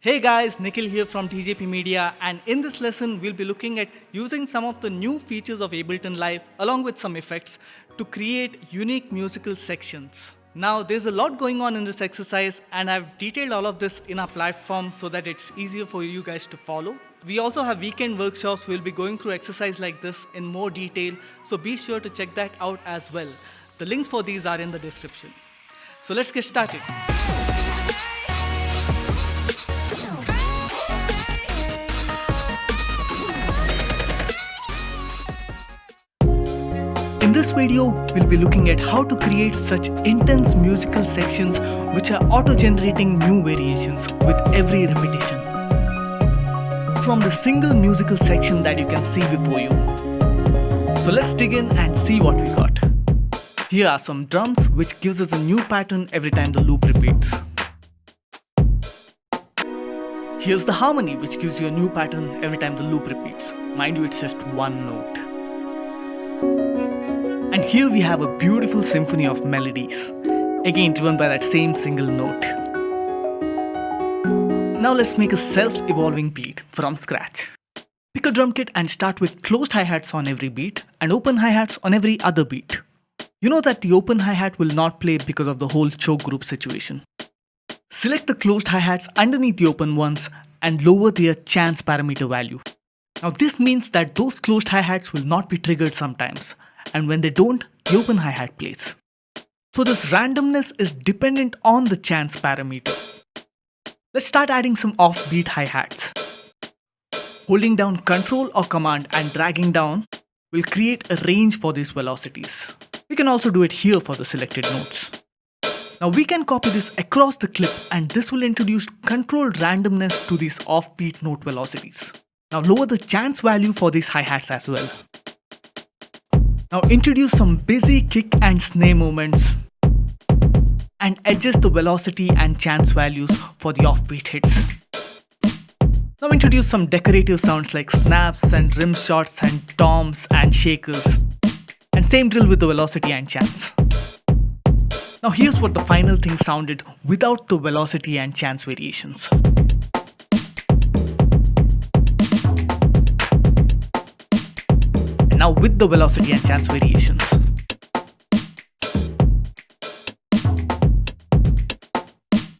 Hey guys, Nikhil here from TJP Media, and in this lesson we'll be looking at using some of the new features of Ableton Live along with some effects to create unique musical sections. Now there's a lot going on in this exercise and I've detailed all of this in our platform so that it's easier for you guys to follow. We also have weekend workshops. We'll be going through exercise like this in more detail, so be sure to check that out as well. The links for these are in the description. So let's get started. In this video, we'll be looking at how to create such intense musical sections which are auto-generating new variations with every repetition. From the single musical section that you can see before you. So let's dig in and see what we got. Here are some drums which gives us a new pattern every time the loop repeats. Here's the harmony which gives you a new pattern every time the loop repeats. Mind you, it's just one note. And here we have a beautiful symphony of melodies, again driven by that same single note. Now let's make a self-evolving beat from scratch. Pick a drum kit and start with closed hi-hats on every beat and open hi-hats on every other beat. You know that the open hi-hat will not play because of the whole choke group situation. Select the closed hi-hats underneath the open ones and lower their chance parameter value. Now this means that those closed hi-hats will not be triggered sometimes, and when they don't, the open hi-hat plays. So this randomness is dependent on the chance parameter. Let's start adding some offbeat hi-hats. Holding down Ctrl or Command and dragging down will create a range for these velocities. We can also do it here for the selected notes. Now we can copy this across the clip and this will introduce controlled randomness to these offbeat note velocities. Now lower the chance value for these hi-hats as well. Now introduce some busy kick and snare movements and adjust the velocity and chance values for the offbeat hits. Now introduce some decorative sounds like snaps and rim shots and toms and shakers. And same drill with the velocity and chance. Now here's what the final thing sounded without the velocity and chance variations. Now with the velocity and chance variations.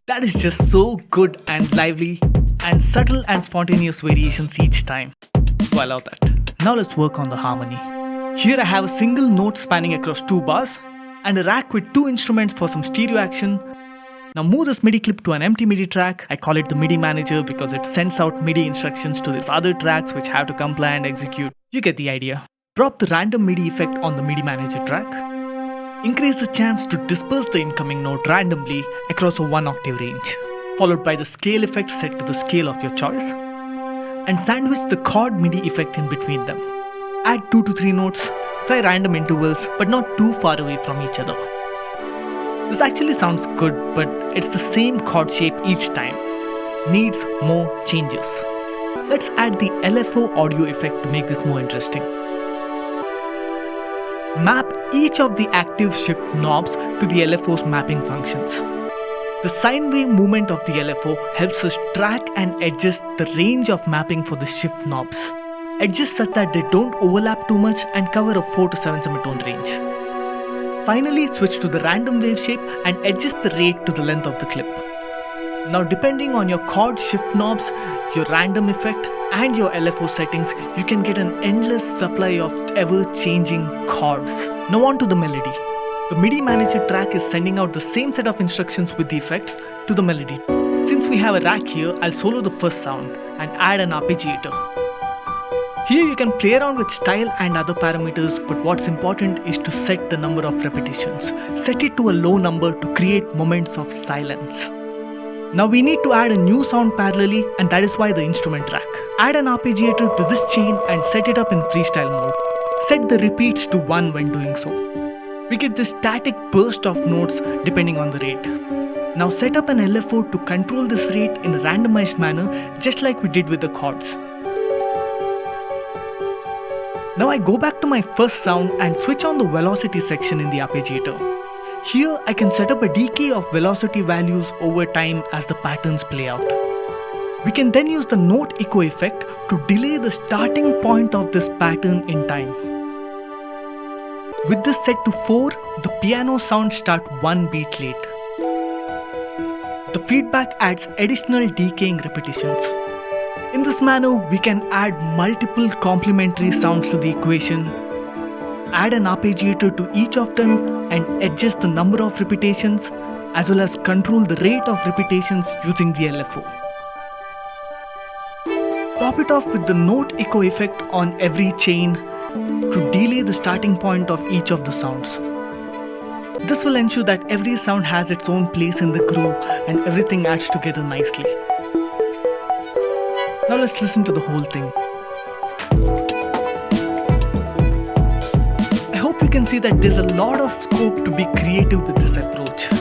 That is just so good and lively and subtle and spontaneous variations each time. So I love that. Now let's work on the harmony. Here I have a single note spanning across two bars and a rack with two instruments for some stereo action. Now move this MIDI clip to an empty MIDI track. I call it the Midi Manager because it sends out MIDI instructions to these other tracks which have to comply and execute. You get the idea. Drop the random MIDI effect on the Midi Manager track. Increase the chance to disperse the incoming note randomly across a 1-octave range, followed by the scale effect set to the scale of your choice, and sandwich the chord MIDI effect in between them. Add 2 to 3 notes, try random intervals but not too far away from each other. This actually sounds good, but it's the same chord shape each time. Needs more changes. Let's add the LFO audio effect to make this more interesting. Map each of the active shift knobs to the LFO's mapping functions. The sine wave movement of the LFO helps us track and adjust the range of mapping for the shift knobs. Adjust such that they don't overlap too much and cover a 4 to 7 semitone range. Finally, switch to the random wave shape and adjust the rate to the length of the clip. Now depending on your chord shift knobs, your random effect and your LFO settings, you can get an endless supply of ever-changing chords. Now on to the melody. The Midi Manager track is sending out the same set of instructions with the effects to the melody. Since we have a rack here, I'll solo the first sound and add an arpeggiator. Here you can play around with style and other parameters, but what's important is to set the number of repetitions. Set it to a low number to create moments of silence. Now we need to add a new sound parallelly, and that is why the instrument track. Add an arpeggiator to this chain and set it up in freestyle mode. Set the repeats to 1 when doing so. We get this static burst of notes depending on the rate. Now set up an LFO to control this rate in a randomized manner, just like we did with the chords. Now I go back to my first sound and switch on the velocity section in the arpeggiator. Here I can set up a decay of velocity values over time as the patterns play out. We can then use the note echo effect to delay the starting point of this pattern in time. With this set to 4, the piano sounds start 1 beat late. The feedback adds additional decaying repetitions. In this manner, we can add multiple complementary sounds to the equation, add an arpeggiator to each of them and adjust the number of repetitions as well as control the rate of repetitions using the LFO. Top it off with the note echo effect on every chain to delay the starting point of each of the sounds. This will ensure that every sound has its own place in the groove and everything adds together nicely. Now let's listen to the whole thing. I hope you can see that there's a lot of scope to be creative with this approach.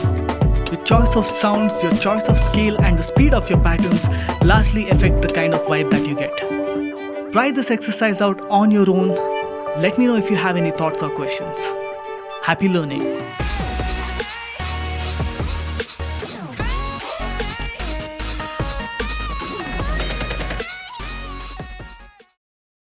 Your choice of sounds, your choice of scale and the speed of your patterns largely affect the kind of vibe that you get. Try this exercise out on your own. Let me know if you have any thoughts or questions. Happy learning!